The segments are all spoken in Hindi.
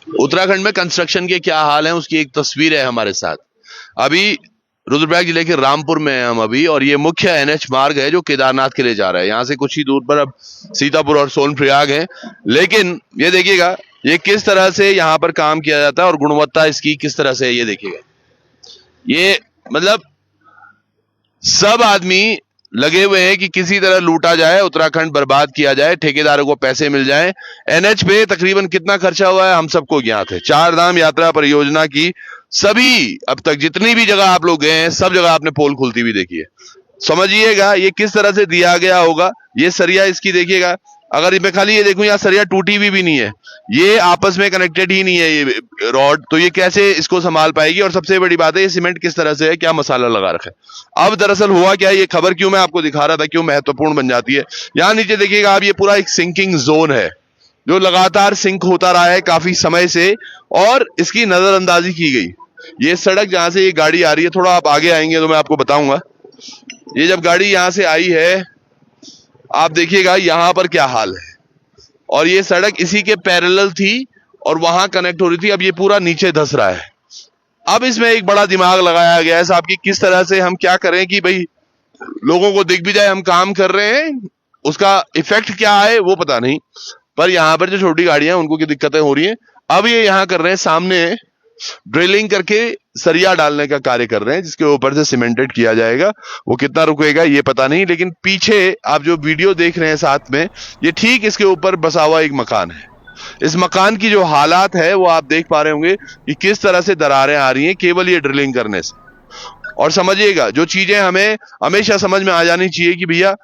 उत्तराखंड में कंस्ट्रक्शन के क्या हाल है उसकी एक तस्वीर है हमारे साथ। अभी रुद्रप्रयाग जिले के रामपुर में हैं हम अभी, और ये मुख्य एनएच मार्ग है जो केदारनाथ के लिए जा रहा है। यहाँ से कुछ ही दूर पर अब सीतापुर और सोनप्रयाग है, लेकिन ये देखिएगा ये किस तरह से यहाँ पर काम किया जाता है और गुणवत्ता इसकी किस तरह से है। ये देखिएगा, ये मतलब सब आदमी लगे हुए हैं कि किसी तरह लूटा जाए, उत्तराखंड बर्बाद किया जाए, ठेकेदारों को पैसे मिल जाएं। एनएच पे तकरीबन कितना खर्चा हुआ है हम सबको ज्ञात है। चार धाम यात्रा परियोजना की सभी अब तक जितनी भी जगह आप लोग गए हैं, सब जगह आपने पोल खुलती हुई देखी है। समझिएगा ये किस तरह से दिया गया होगा। ये सरिया इसकी देखिएगा, अगर मैं खाली ये देखूं यहाँ सरिया टूटी हुई भी नहीं है, ये आपस में कनेक्टेड ही नहीं है ये रॉड, तो ये कैसे इसको संभाल पाएगी। और सबसे बड़ी बात है ये सीमेंट किस तरह से है, क्या मसाला लगा रखा है। अब दरअसल हुआ क्या, ये खबर क्यों मैं आपको दिखा रहा था, क्यों महत्वपूर्ण बन जाती है। यहाँ नीचे देखिएगा आप, ये पूरा एक सिंकिंग जोन है जो लगातार सिंक होता रहा है काफी समय से, और इसकी नजरअंदाजी की गई। ये सड़क जहां से ये गाड़ी आ रही है, थोड़ा आप आगे आएंगे तो मैं आपको बताऊंगा। ये जब गाड़ी यहां से आई है, आप देखिएगा यहां पर क्या हाल है, और ये सड़क इसी के पैरेलल थी और वहां कनेक्ट हो रही थी। अब ये पूरा नीचे धंस रहा है। अब इसमें एक बड़ा दिमाग लगाया गया है साहब की किस तरह से हम क्या करें कि भाई लोगों को दिख भी जाए हम काम कर रहे हैं, उसका इफेक्ट क्या है वो पता नहीं। पर यहाँ पर जो छोटी गाड़ियां उनको की दिक्कतें हो रही हैं। अब ये यहाँ कर रहे हैं, सामने ड्रिलिंग करके सरिया डालने का कार्य कर रहे हैं जिसके ऊपर से सीमेंटेड किया जाएगा। वो कितना रुकेगा ये पता नहीं, लेकिन पीछे आप जो वीडियो देख रहे हैं साथ में, ये ठीक इसके ऊपर बसा हुआ एक मकान है। इस मकान की जो हालात है वो आप देख पा रहे होंगे कि किस तरह से दरारें आ रही हैं केवल ये ड्रिलिंग करने से। और समझिएगा जो चीजें हमें हमेशा समझ में आ जानी चाहिए कि भैया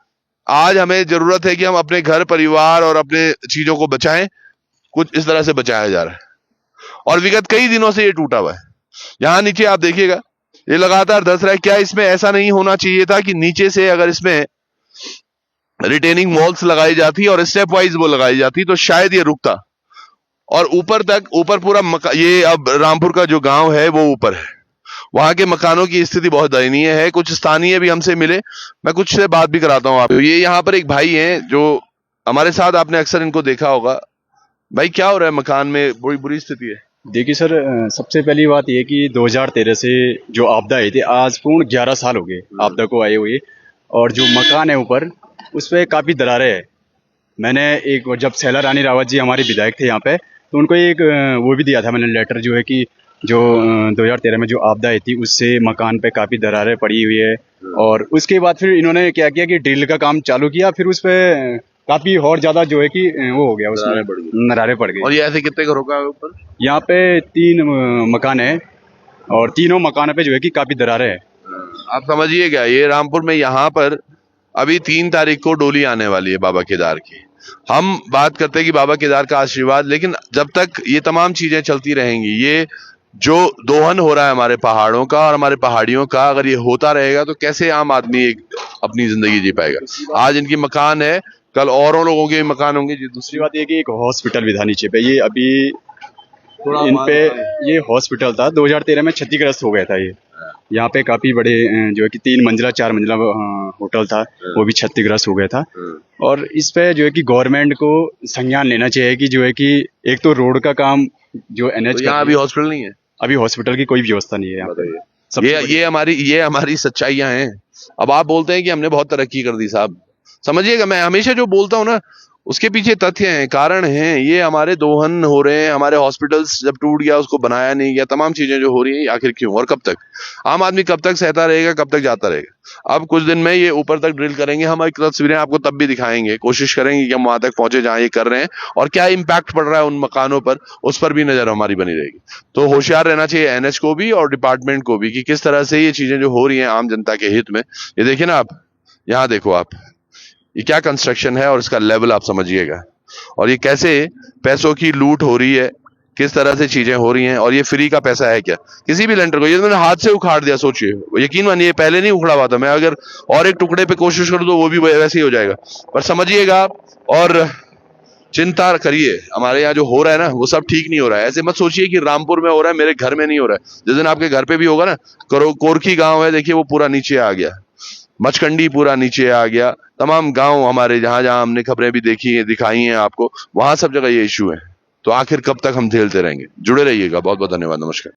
आज हमें जरूरत है कि हम अपने घर परिवार और अपने चीजों को बचाएं, कुछ इस तरह से बचाया जा रहा है और विगत कई दिनों से ये टूटा हुआ है। यहां नीचे आप देखिएगा ये लगातार धंस रहा है। क्या इसमें ऐसा नहीं होना चाहिए था कि नीचे से अगर इसमें रिटेनिंग वॉल्स लगाई जाती और स्टेप वाइज वो लगाई जाती तो शायद ये रुकता। और ऊपर तक, ऊपर पूरा ये अब रामपुर का जो गांव है वो ऊपर है, वहां के मकानों की स्थिति बहुत दयनीय है। कुछ स्थानीय भी हमसे मिले, मैं कुछ से बात भी कराता हूं आपको। ये यहाँ पर एक भाई हैं जो हमारे साथ, आपने अक्सर इनको देखा होगा। भाई क्या हो रहा है मकान में, बड़ी बुरी स्थिति है। देखिए सर, सबसे पहली बात यह कि 2013 से जो आपदा आई थी, आज पूर्ण 11 साल हो गए आपदा को आए हुए, और जो मकान है ऊपर उस पर काफ़ी दरारें हैं। मैंने एक, जब सैला रानी रावत जी हमारे विधायक थे यहाँ पे, तो उनको एक वो भी दिया था मैंने लेटर, जो है कि जो 2013 में जो आपदा आई थी उससे मकान पे काफ़ी दरारें पड़ी हुई है। और उसके बाद फिर इन्होंने क्या किया कि ड्रिल का काम चालू किया, फिर उस पर काफ़ी और ज़्यादा जो है कि वो हो गया, उसमें नरारे पड़ गए। और ये ऐसे कितने घरों का ऊपर? यहाँ पे 3 मकान है और तीनों मकानों पे जो है कि काफ़ी दरारें हैं। आप समझिएगा ये रामपुर में यहाँ पर अभी 3 तारीख को डोली आने वाली है बाबा केदार की। हम बात करते हैं कि बाबा केदार का आशीर्वाद, लेकिन जब तक ये तमाम चीजें चलती रहेंगी, ये जो दोहन हो रहा है हमारे पहाड़ों का और हमारे पहाड़ियों का, अगर ये होता रहेगा तो कैसे आम आदमी एक अपनी जिंदगी जी पाएगा। आज इनकी मकान है, कल औरों लोगों के मकान होंगे। दूसरी बात ये कि एक हॉस्पिटल भी था नीचे पे, ये अभी इन पे ये हॉस्पिटल था 2013 में क्षतिग्रस्त हो गया था। ये यहाँ पे काफी बड़े जो है कि 3 मंजिला 4 मंजिला होटल था, वो भी क्षतिग्रस्त हो गया था। और इस पे जो है कि गवर्नमेंट को संज्ञान लेना चाहिए कि जो है कि एक तो रोड का काम जो एनएच तो यहाँ अभी हॉस्पिटल नहीं है, अभी हॉस्पिटल की कोई व्यवस्था नहीं है यहाँ पे। ये हमारी सच्चाइयां हैं। अब आप बोलते हैं कि हमने बहुत तरक्की कर दी साहब, समझिएगा मैं हमेशा जो बोलता हूं ना उसके पीछे तथ्य हैं, कारण हैं। ये हमारे दोहन हो रहे हैं, हमारे हॉस्पिटल्स जब टूट गया उसको बनाया नहीं गया, तमाम चीजें जो हो रही हैं आखिर क्यों और कब तक? आम आदमी कब तक सहता रहेगा, कब तक जाता रहेगा? अब कुछ दिन में ये ऊपर तक ड्रिल करेंगे, हम एक तस्वीरें आपको तब भी दिखाएंगे, कोशिश करेंगे कि हम वहां तक पहुंचे जहां ये कर रहे हैं और क्या इम्पैक्ट पड़ रहा है उन मकानों पर, उस पर भी नजर हमारी बनी रहेगी। तो होशियार रहना चाहिए एनएच को भी और डिपार्टमेंट को भी कि किस तरह से ये चीजें जो हो रही हैं आम जनता के हित में। ये देखिए ना आप, यहाँ देखो आप, ये क्या कंस्ट्रक्शन है और इसका लेवल आप समझिएगा, और ये कैसे पैसों की लूट हो रही है, किस तरह से चीजें हो रही हैं। और ये फ्री का पैसा है क्या किसी भी लेंटर को? ये मैंने हाथ से उखाड़ दिया, सोचिए, यकीन मानिए पहले नहीं उखड़ा हुआ था, मैं अगर और एक टुकड़े पे कोशिश करूं तो वो भी वैसे ही हो जाएगा। पर समझिएगा आप और चिंता करिए, हमारे यहाँ जो हो रहा है ना वो सब ठीक नहीं हो रहा है। ऐसे मत सोचिए कि रामपुर में हो रहा है, मेरे घर में नहीं हो रहा है। जिस दिन आपके घर पे भी होगा ना, कोरखी गांव है, देखिए वो पूरा नीचे आ गया, मचकंडी पूरा नीचे आ गया, तमाम गांव हमारे जहां जहां हमने खबरें भी देखी हैं, दिखाई हैं आपको, वहां सब जगह ये इशू है। तो आखिर कब तक हम झेलते रहेंगे? जुड़े रहिएगा। बहुत बहुत धन्यवाद। नमस्कार।